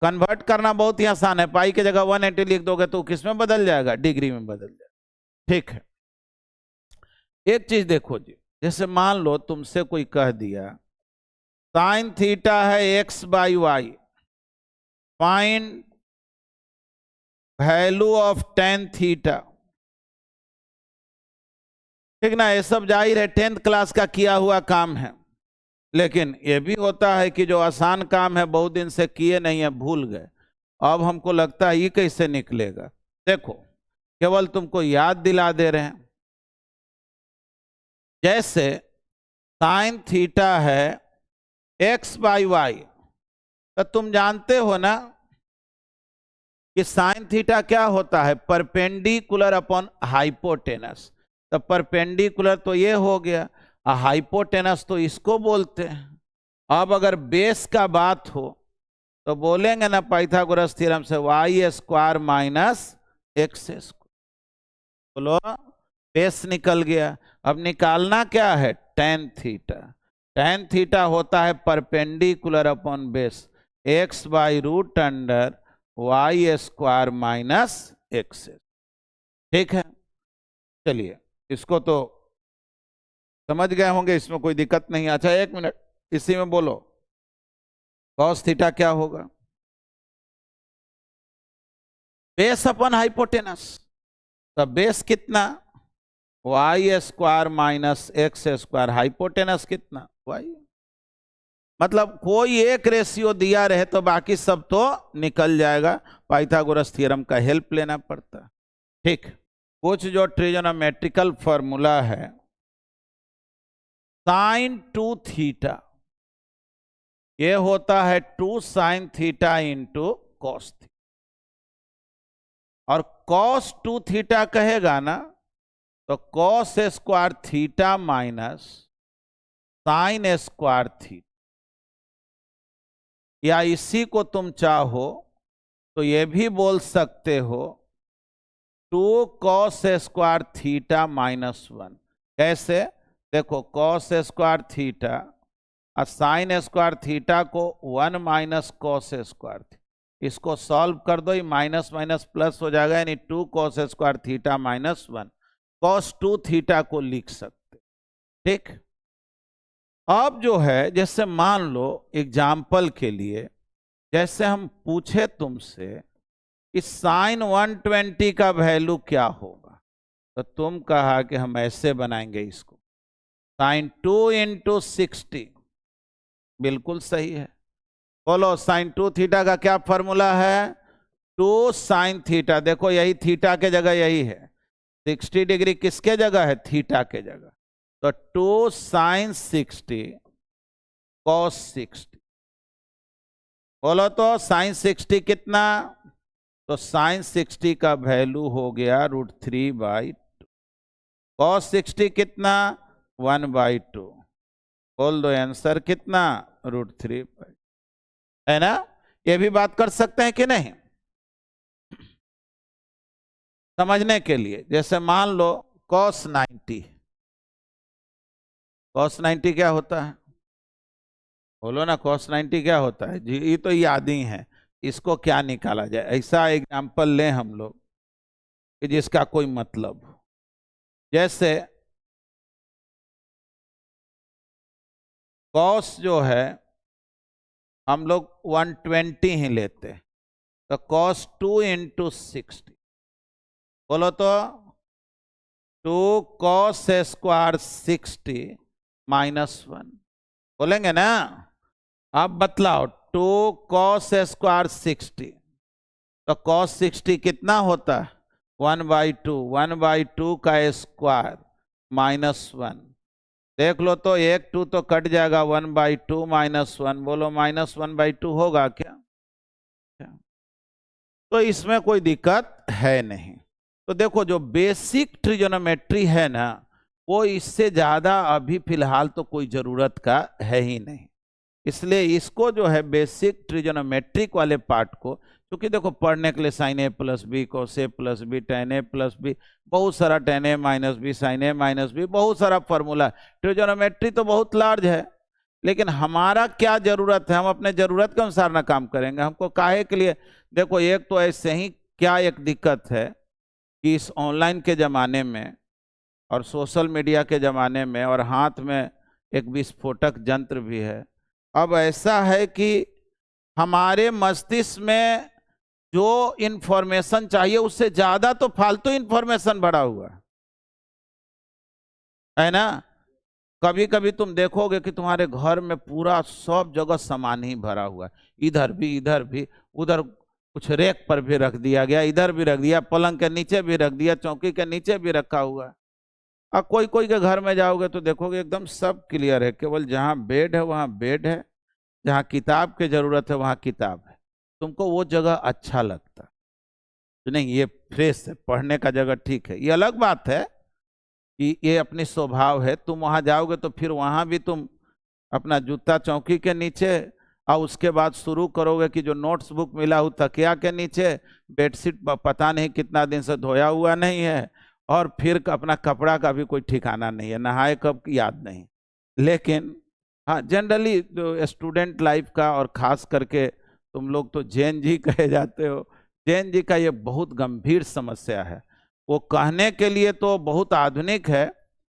कन्वर्ट करना बहुत ही आसान है, पाई की जगह 180 लिख दोगे तो किस में बदल जाएगा, डिग्री में बदल जाएगा। ठीक है, एक चीज देखो जी, जैसे मान लो तुमसे कोई कह दिया साइन थीटा है x/y, find value of tan theta. ठीक ना, ये सब जाहिर है 10th क्लास का किया हुआ काम है, लेकिन ये भी होता है कि जो आसान काम है बहुत दिन से किए नहीं है, भूल गए, अब हमको लगता है ये कैसे निकलेगा। देखो, केवल तुमको याद दिला दे रहे हैं। जैसे साइन थीटा है x/y, तो तुम जानते हो ना कि साइन थीटा क्या होता है, परपेंडिकुलर अपॉन हाइपोटेनस। तो परपेंडिकुलर तो ये हो गया, हाइपोटेनस तो इसको बोलते हैं। अब अगर बेस का बात हो तो बोलेंगे ना पाइथागोरस थ्योरम से y² - x²। बोलो, बेस निकल गया। अब निकालना क्या है, tan थीटा। tan थीटा होता है perpendicular upon base, x/√y² - x। ठीक है, चलिए इसको तो समझ गए होंगे, इसमें कोई दिक्कत नहीं। अच्छा 1 मिनट, इसी में बोलो cos थीटा क्या होगा, बेस अपॉन हाइपोटेनस। तो बेस कितना, y² - x², हाइपोटेनस कितना, y। मतलब कोई एक रेशियो दिया रहे तो बाकी सब तो निकल जाएगा, पाइथागोरस थ्योरम का हेल्प लेना पड़ता। ठीक, कुछ जो ट्रिगोनोमेट्रिकल फॉर्मूला है, sin 2 थीटा ये होता है 2 sin theta into cos theta, और cos 2 थीटा कहेगा ना तो cos² theta minus sin² theta, या इसी को तुम चाहो तो ये भी बोल सकते हो 2 cos² थीटा -1। कैसे, देखो cos² थीटा और sin² थीटा को 1 - cos², इसको सॉल्व कर दो, ये माइनस माइनस प्लस हो जाएगा, यानी 2 cos² थीटा -1 cos 2 थीटा को लिख सकते। ठीक, अब जो है जैसे मान लो एग्जाम्पल के लिए, जैसे हम पूछे तुमसे कि sin 120 का वैल्यू क्या होगा, तो तुम कहा कि हम ऐसे बनाएंगे इसको, sin 2 × 60। बिल्कुल सही है। बोलो sin 2 थीटा का क्या फॉर्मूला है, 2 sin थीटा। देखो यही थीटा के जगह यही है, 60 डिग्री किसके जगह है, थीटा के जगह। तो 2 sin 60 cos 60। बोलो तो sin 60 कितना, तो sin 60 का वैल्यू हो गया √3/2। cos 60 कितना, 1/2। बोल दो आंसर कितना, √3/2। है ना, ये भी बात कर सकते हैं कि नहीं। समझने के लिए, जैसे मान लो cos 90, cos 90 क्या होता है, बोलो ना cos 90 क्या होता है जी, ये तो याद ही है, इसको क्या निकाला जाए, ऐसा एग्जाम्पल लें हम लोग कि जिसका कोई मतलब हो। जैसे कॉस जो है हम लोग 120 ही लेते हैं, तो कॉस 2 इंटू 60, बोलो तो 2 कॉस स्क्वायर 60 -1, बोलेंगे ना। अब बतलाओ 2 कॉस स्क्वायर 60, तो कॉस 60 कितना होता है 1/2, 1/2 का स्क्वायर -1, देख लो तो 1 2 तो कट जाएगा, 1/2 -1, बोलो -1/2 होगा क्या? तो इसमें कोई दिक्कत है नहीं। तो देखो जो बेसिक ट्रिगोनोमेट्री है ना, वो इससे ज्यादा अभी फिलहाल तो कोई जरूरत का है ही नहीं, इसलिए इसको जो है बेसिक ट्रिगोनोमेट्रिक वाले पार्ट को, क्योंकि देखो पढ़ने के लिए sin a + b cos a + b tan a + b, बहुत सारा tan a - b sin a - b, बहुत सारा फॉर्मूला। ट्रिगोनोमेट्री तो बहुत लार्ज है, लेकिन हमारा क्या जरूरत है, हम अपने जरूरत के अनुसार ना काम करेंगे। हमको काहे के लिए, देखो एक तो ऐसे ही क्या एक दिक्कत है कि इस ऑनलाइन के ज़माने में और सोशल मीडिया के ज़माने में और हाथ में एक विस्फोटक यंत्र भी है। अब ऐसा है कि हमारे मस्तिष्क में जो इंफॉर्मेशन चाहिए उससे ज़्यादा तो फालतू इंफॉर्मेशन भरा हुआ है ना। कभी कभी तुम देखोगे कि तुम्हारे घर में पूरा सब जगह सामान ही भरा हुआ है, इधर भी, उधर कुछ रेक पर भी रख दिया गया, इधर भी रख दिया, पलंग के नीचे भी रख दिया, चौकी के नीचे भी रखा हुआ है। अब कोई कोई के घर में जाओगे तो देखोगे एकदम सब क्लियर है, केवल जहाँ बेड है वहाँ बेड है, जहाँ किताब की जरूरत है वहाँ किताब है। तुमको वो जगह अच्छा लगता तो नहीं, ये फ्रेश है, पढ़ने का जगह ठीक है। ये अलग बात है कि ये अपनी स्वभाव है, तुम वहां जाओगे तो फिर वहां भी तुम अपना जूता चौकी के नीचे, और उसके बाद शुरू करोगे कि जो नोट्स बुक मिला हो तकिया के नीचे, बेडशीट पता नहीं कितना दिन से धोया हुआ नहीं है, और फिर अपना कपड़ा का भी कोई ठिकाना नहीं है, नहाए कब की याद नहीं। लेकिन हाँ, जनरली स्टूडेंट लाइफ का, और खास करके तुम लोग तो जैन जी कहे जाते हो, जैन जी का ये बहुत गंभीर समस्या है। वो कहने के लिए तो बहुत आधुनिक है,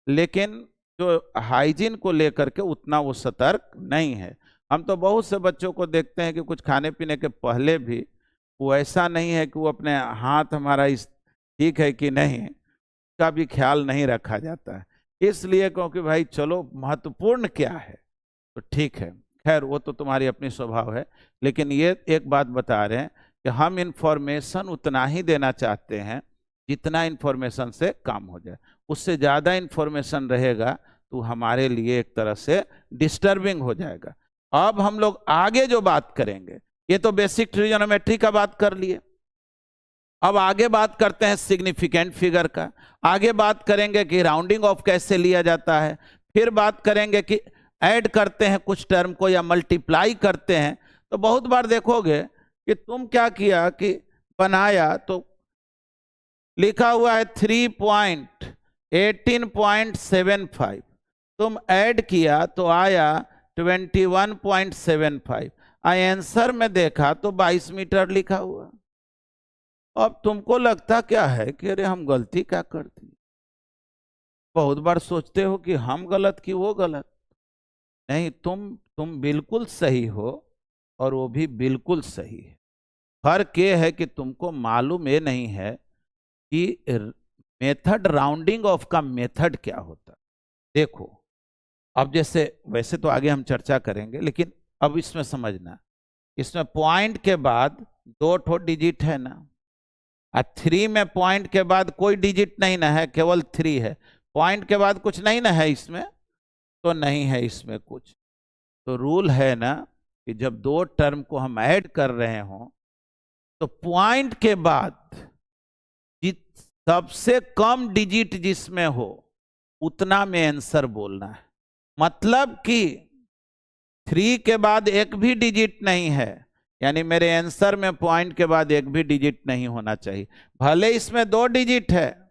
लेकिन जो हाइजीन को लेकर के उतना वो सतर्क नहीं है। हम तो बहुत से बच्चों को देखते हैं कि कुछ खाने पीने के पहले भी वो ऐसा नहीं है कि वो अपने हाथ हमारा इस ठीक है कि नहीं का भी ख्याल नहीं रखा जाता है। इसलिए क्योंकि भाई चलो महत्वपूर्ण क्या है तो ठीक है, खैर वो तो तुम्हारी अपनी स्वभाव है। लेकिन ये एक बात बता रहे हैं कि हम इंफॉर्मेशन उतना ही देना चाहते हैं जितना इंफॉर्मेशन से काम हो जाए, उससे ज़्यादा इंफॉर्मेशन रहेगा तो हमारे लिए एक तरह से डिस्टर्बिंग हो जाएगा। अब हम लोग आगे जो बात करेंगे, ये तो बेसिक ट्रिगोनोमेट्री का बात कर लिए, अब आगे बात करते हैं सिग्निफिकेंट फिगर का, आगे बात करेंगे कि राउंडिंग ऑफ कैसे लिया जाता है, फिर बात करेंगे कि ऐड करते हैं कुछ टर्म को या मल्टीप्लाई करते हैं। तो बहुत बार देखोगे कि तुम क्या किया कि बनाया तो लिखा हुआ है 3.18.75, तुम ऐड किया तो आया 21.75, आंसर में देखा तो 22 मीटर लिखा हुआ। अब तुमको लगता क्या है कि अरे हम गलती क्या करती, बहुत बार सोचते हो कि हम गलत कि वो गलत। नहीं, तुम बिल्कुल सही हो और वो भी बिल्कुल सही है। फर्क ये है कि तुमको मालूम ये नहीं है कि मेथड, राउंडिंग ऑफ का मेथड क्या होता। देखो अब जैसे, वैसे तो आगे हम चर्चा करेंगे, लेकिन अब इसमें समझना, इसमें पॉइंट के बाद 2 ठो डिजिट है ना, और 3 में पॉइंट के बाद कोई डिजिट नहीं ना है, केवल 3 है, पॉइंट के बाद कुछ नहीं ना है इसमें, तो नहीं है इसमें कुछ। तो रूल है ना कि जब 2 टर्म को हम ऐड कर रहे हो तो पॉइंट के बाद सबसे कम डिजिट जिसमें हो उतना में आंसर बोलना है। मतलब कि 3 के बाद एक भी डिजिट नहीं है, यानी मेरे आंसर में पॉइंट के बाद एक भी डिजिट नहीं होना चाहिए। भले इसमें 2 डिजिट है,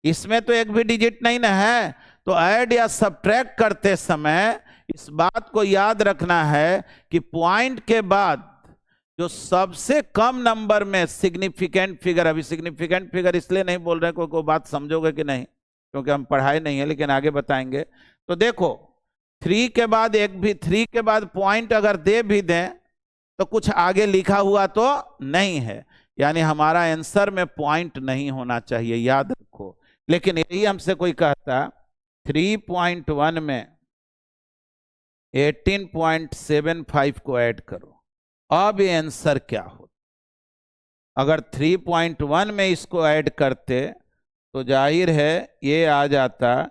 इसमें तो एक भी डिजिट नहीं ना है। तो ऐड या सब्ट्रैक्ट करते समय इस बात को याद रखना है कि पॉइंट के बाद जो सबसे कम नंबर में सिग्निफिकेंट फिगर, अभी सिग्निफिकेंट फिगर इसलिए नहीं बोल रहे कोई बात समझोगे कि नहीं, क्योंकि हम पढ़ाए नहीं है, लेकिन आगे बताएंगे। तो देखो 3 के बाद एक भी 3 के बाद पॉइंट अगर दे भी दें तो कुछ आगे लिखा हुआ तो नहीं है, यानी हमारा आंसर में पॉइंट नहीं होना चाहिए, याद रखो। लेकिन यही हमसे कोई कहता 3.1 में 18.75 को ऐड करो, अब ये आंसर क्या हो। अगर 3.1 में इसको ऐड करते तो जाहिर है ये आ जाता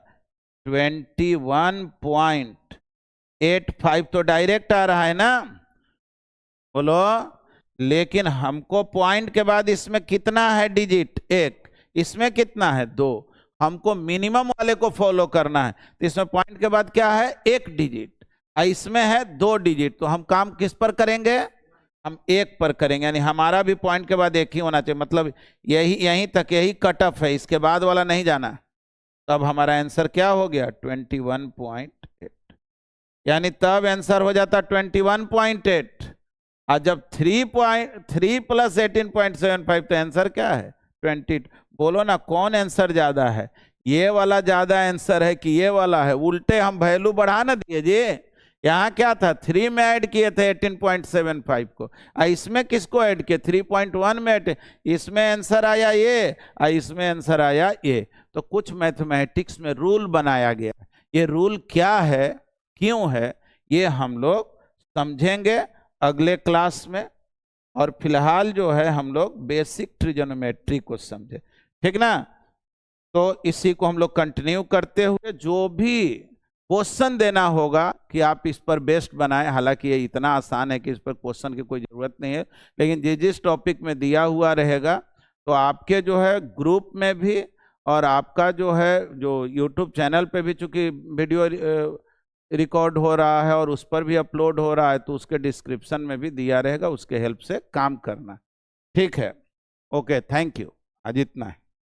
21.85, तो डायरेक्ट आ रहा है ना, बोलो। लेकिन हमको पॉइंट के बाद इसमें कितना है डिजिट, 1, इसमें कितना है 2, हमको मिनिमम वाले को फॉलो करना है, तो इसमें पॉइंट के बाद क्या है 1 डिजिट, इसमें है 2 डिजिट, तो हम काम किस पर करेंगे, हम 1 पर करेंगे, यानी हमारा भी पॉइंट के बाद 1 ही होना चाहिए, मतलब यहीं तक, यही कट ऑफ है, इसके बाद वाला नहीं जाना। तब हमारा आंसर क्या हो गया 21.8, यानी तब आंसर हो जाता 21.8। और जब 3 + 18.75 तो आंसर क्या है 20। बोलो ना कौन आंसर ज्यादा है, ये वाला ज्यादा आंसर है कि ये वाला है, उल्टे हम वैल्यू बढ़ा ना दिए जी। यहाँ क्या था 3 में ऐड किए थे 18.75 को, इसमें किसको ऐड किए 3.1 में ऐड, इसमें आंसर आया ये, इसमें आंसर आया ये। तो कुछ मैथमेटिक्स में रूल बनाया गया, ये रूल क्या है क्यों है ये हम लोग समझेंगे अगले क्लास में, और फिलहाल जो है हम लोग बेसिक ट्रिग्नोमेट्री को समझे, ठीक ना। तो इसी को हम लोग कंटिन्यू करते हुए जो भी क्वेश्चन देना होगा कि आप इस पर बेस्ट बनाएं, हालांकि ये इतना आसान है कि इस पर क्वेश्चन की कोई ज़रूरत नहीं है, लेकिन जिस टॉपिक में दिया हुआ रहेगा तो आपके जो है ग्रुप में भी, और आपका जो है जो यूट्यूब चैनल पे भी चूंकि वीडियो रिकॉर्ड हो रहा है और उस पर भी अपलोड हो रहा है, तो उसके डिस्क्रिप्शन में भी दिया रहेगा, उसके हेल्प से काम करना, ठीक है। ओके, थैंक यू, आज इतना है।